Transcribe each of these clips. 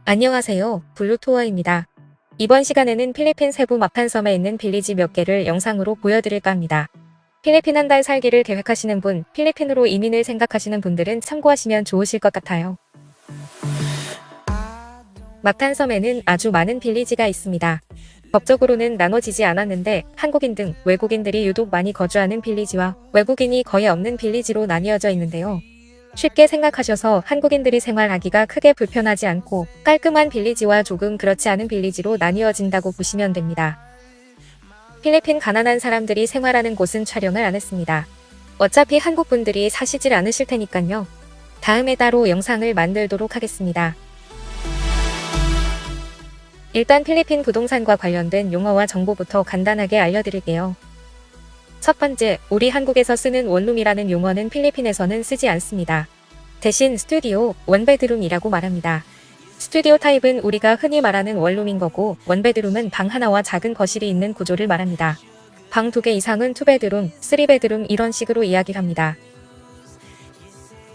안녕하세요. 블루투어입니다. 이번 시간에는 필리핀 세부 마판섬에 있는 빌리지 몇 개를 영상으로 보여드릴까 합니다. 필리핀 한 달 살기를 계획하시는 분, 필리핀으로 이민을 생각하시는 분들은 참고하시면 좋으실 것 같아요. 마판섬에는 아주 많은 빌리지가 있습니다. 법적으로는 나눠지지 않았는데 한국인 등 외국인들이 유독 많이 거주하는 빌리지와 외국인이 거의 없는 빌리지로 나뉘어져 있는데요. 쉽게 생각하셔서 한국인들이 생활하기가 크게 불편하지 않고 깔끔한 빌리지와 조금 그렇지 않은 빌리지로 나뉘어진다고 보시면 됩니다. 필리핀 가난한 사람들이 생활하는 곳은 촬영을 안 했습니다. 어차피 한국 분들이 사시질 않으실 테니까요. 다음에 따로 영상을 만들도록 하겠습니다. 일단 필리핀 부동산과 관련된 용어와 정보부터 간단하게 알려드릴게요. 첫 번째, 우리 한국에서 쓰는 원룸이라는 용어는 필리핀에서는 쓰지 않습니다. 대신 스튜디오, 원베드룸이라고 말합니다. 스튜디오 타입은 우리가 흔히 말하는 원룸인 거고, 원베드룸은 방 하나와 작은 거실이 있는 구조를 말합니다. 방 2개 이상은 투베드룸, 3베드룸 이런 식으로 이야기합니다.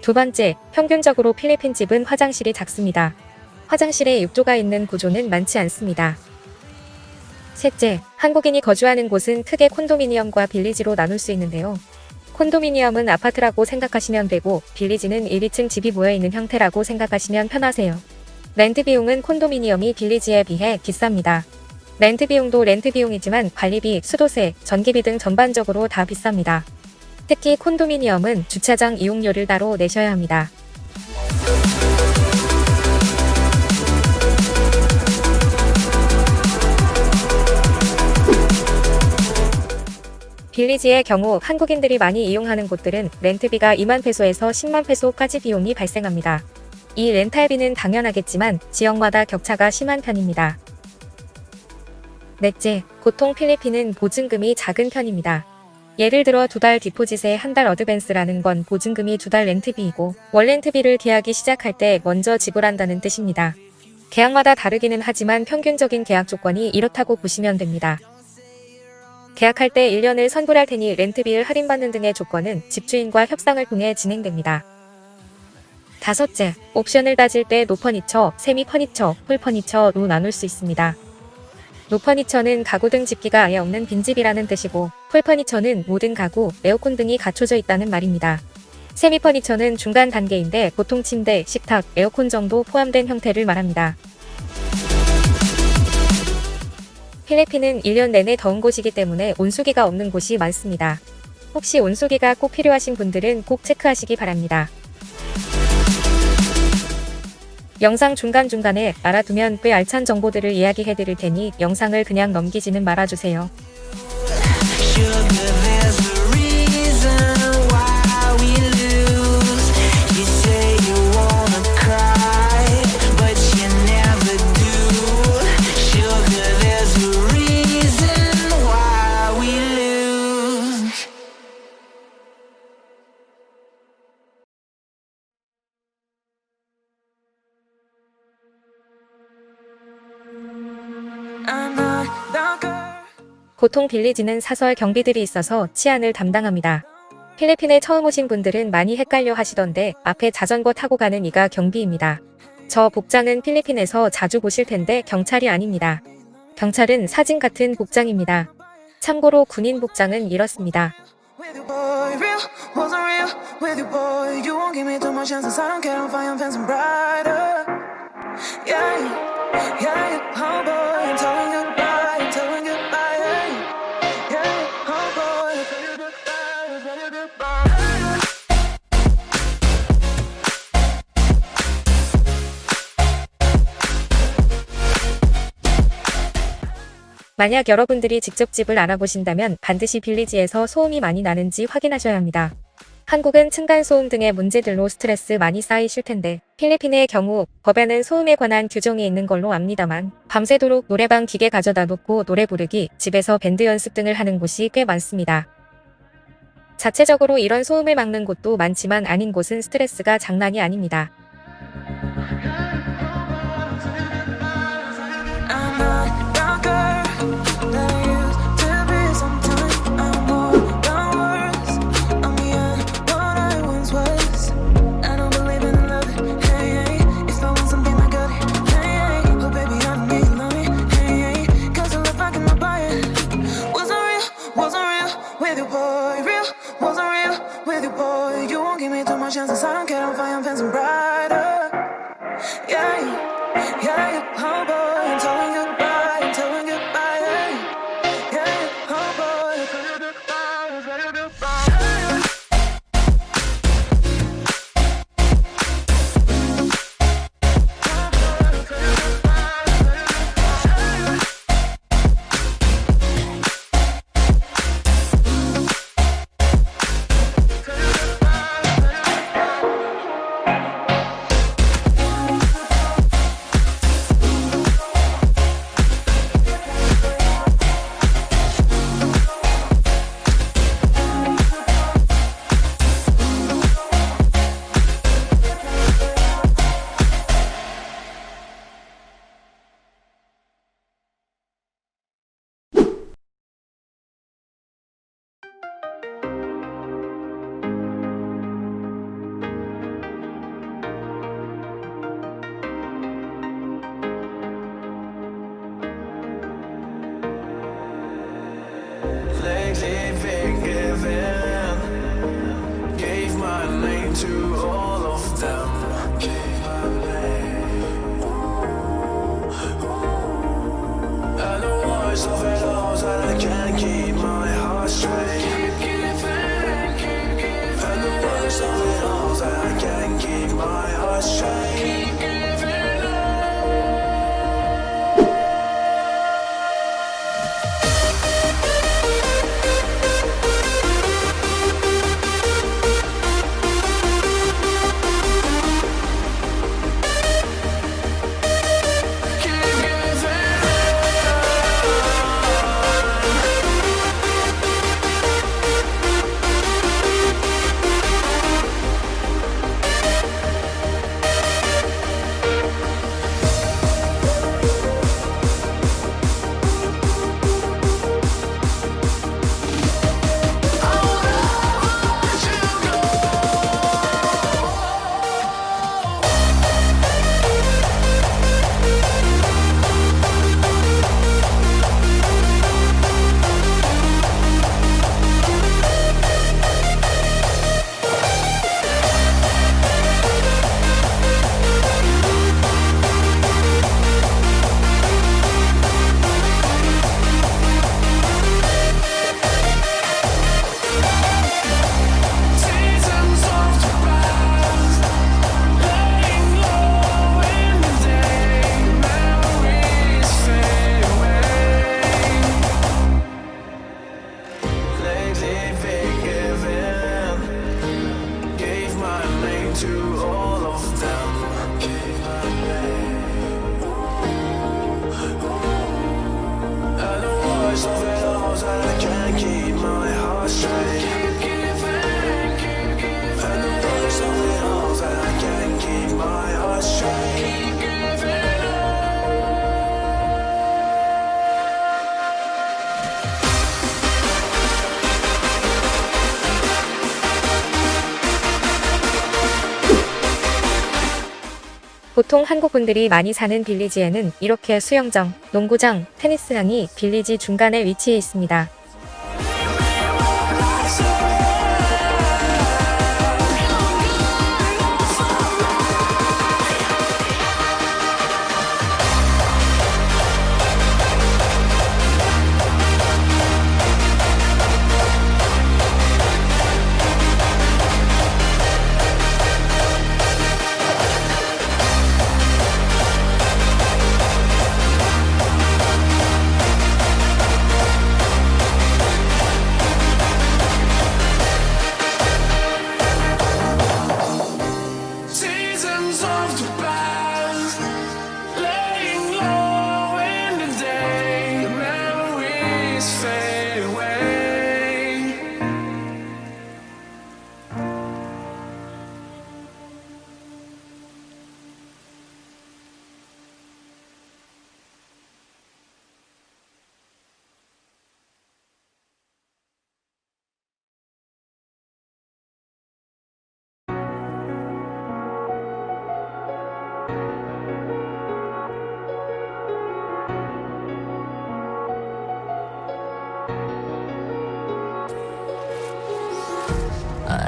두 번째, 평균적으로 필리핀 집은 화장실이 작습니다. 화장실에 욕조가 있는 구조는 많지 않습니다. 셋째, 한국인이 거주하는 곳은 크게 콘도미니엄과 빌리지로 나눌 수 있는데요. 콘도미니엄은 아파트라고 생각하시면 되고 빌리지는 1, 2층 집이 모여있는 형태라고 생각하시면 편하세요. 렌트 비용은 콘도미니엄이 빌리지에 비해 비쌉니다. 렌트 비용도 렌트 비용이지만 관리비, 수도세, 전기비 등 전반적으로 다 비쌉니다. 특히 콘도미니엄은 주차장 이용료를 따로 내셔야 합니다. 빌리지의 경우 한국인들이 많이 이용하는 곳들은 렌트비가 2만 페소에서 10만 페소까지 비용이 발생합니다. 이 렌탈비는 당연하겠지만 지역마다 격차가 심한 편입니다. 넷째, 보통 필리핀은 보증금이 작은 편입니다. 예를 들어 2달 디포짓에 한 달 어드밴스라는 건 보증금이 2달 렌트비이고 월 렌트비를 계약이 시작할 때 먼저 지불한다는 뜻입니다. 계약마다 다르기는 하지만 평균적인 계약 조건이 이렇다고 보시면 됩니다. 계약할 때 1년을 선불할 테니 렌트비를 할인받는 등의 조건은 집주인과 협상을 통해 진행됩니다. 다섯째, 옵션을 따질 때 노퍼니처, 세미퍼니처, 풀퍼니처로 나눌 수 있습니다. 노퍼니처는 가구 등 집기가 아예 없는 빈집이라는 뜻이고 풀퍼니처는 모든 가구, 에어컨 등이 갖춰져 있다는 말입니다. 세미퍼니처는 중간 단계인데 보통 침대, 식탁, 에어컨 정도 포함된 형태를 말합니다. 필리핀은 1년 내내 더운 곳이기 때문에 온수기가 없는 곳이 많습니다. 혹시 온수기가 꼭 필요하신 분들은 꼭 체크하시기 바랍니다. 영상 중간중간에 알아두면 꽤 알찬 정보들을 이야기해드릴 테니 영상을 그냥 넘기지는 말아주세요. 보통 빌리지는 사설 경비들이 있어서 치안을 담당합니다. 필리핀에 처음 오신 분들은 많이 헷갈려 하시던데 앞에 자전거 타고 가는 이가 경비입니다. 저 복장은 필리핀에서 자주 보실 텐데 경찰이 아닙니다. 경찰은 사진 같은 복장입니다. 참고로 군인 복장은 이렇습니다. 만약 여러분들이 직접 집을 알아보신다면 반드시 빌리지에서 소음이 많이 나는지 확인하셔야 합니다. 한국은 층간소음 등의 문제들로 스트레스 많이 쌓이실 텐데 필리핀의 경우 법에는 소음에 관한 규정이 있는 걸로 압니다만 밤새도록 노래방 기계 가져다 놓고 노래 부르기, 집에서 밴드 연습 등을 하는 곳이 꽤 많습니다. 자체적으로 이런 소음을 막는 곳도 많지만 아닌 곳은 스트레스가 장난이 아닙니다. 번 chance 사랑 캐런 fire fancy brighter. Yeah, yeah, yeah. Oh boy, I'm telling goodbye, I'm telling goodbye. Yeah, yeah. Oh boy, I'm telling goodbye, I'm telling goodbye. Lately been given, gave my name to all of them. Gave my name. And the voice of it all that I can't keep my heart straight. Keep giving, keep giving. And the voice of it all that I can't keep my heart straight. Keep giving up. Seasons of the past, laying low in the day, memories fade away. Lately been given, gave my name to all of them. Gave my name. And the voice of it all that I can't keep my heart straight. Keep giving, keep giving. And the voice of it all that I can't keep my heart straight. Keep giving up. 보통 한국 분들이 많이 사는 빌리지에는 이렇게 수영장, 농구장, 테니스장이 빌리지 중간에 위치해 있습니다.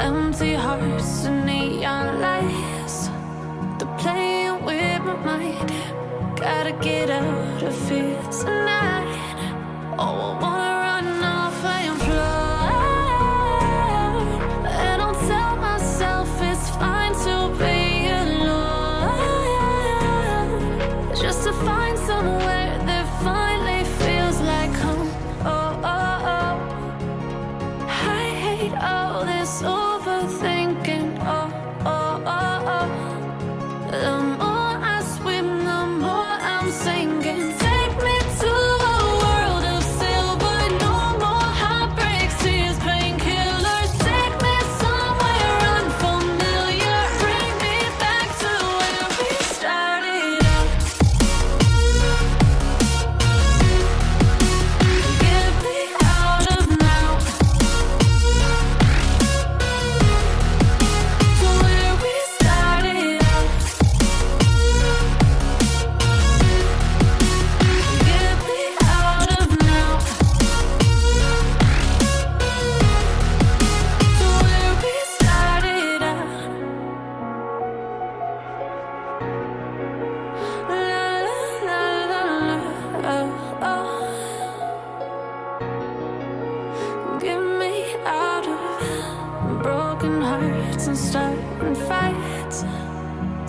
Empty hearts and neon lights, they're playing with my mind. Gotta get out of here tonight. Oh, I wanna run off and fly. And I'll tell myself it's fine to be alone, just to find somewhere that finally feels like home. Oh, oh, oh. I hate all this overthinking. Oh, oh, oh, oh. The more I swim, the more I'm sinking. Take me to a world of silver. No more heartbreaks, tears, painkillers. Take me somewhere unfamiliar. Bring me back to where we started out. Get me out of now, to where we started out. Get me out of now, to where we started out. La la la la, oh, oh. Get me out of broken hearts and starting fights,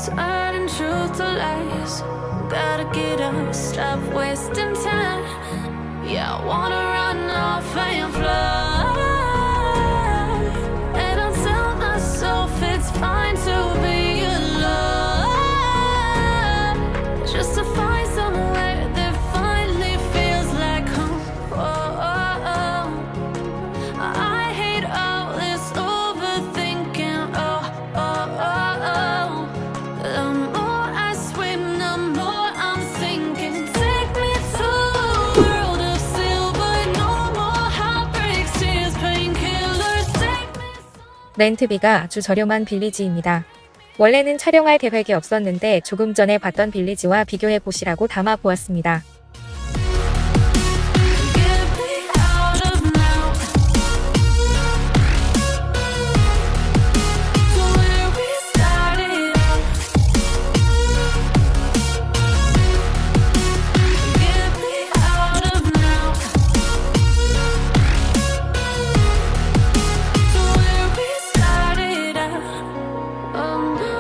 turning truth to lies. Gotta get up, stop wasting time. Yeah, I wanna run off and fly. And I'll tell myself it's fine to be alone, just to find somewhere that finally feels like home. Oh, oh, oh. I hate all this overthinking. Oh, oh, oh, oh. The more I swim, the more I'm sinking. Take me to a world of silver. No more heartbreaks, tears, painkillers. Take me. 렌트비가 아주 저렴한 빌리지입니다. 원래는 촬영할 계획이 없었는데 조금 전에 봤던 빌리지와 비교해 보시라고 담아 보았습니다. Get me out of now, to where we started out. Get me out of now, to where we started out. Oh no,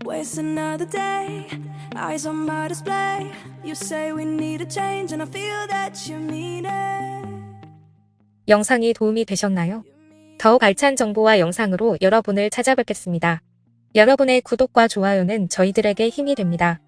Waste another day, eyes on my display. You say we need a change, and I feel that you mean it. 영상이 도움이 되셨나요? 더욱 알찬 정보와 영상으로 여러분을 찾아뵙겠습니다. 여러분의 구독과 좋아요는 저희들에게 힘이 됩니다.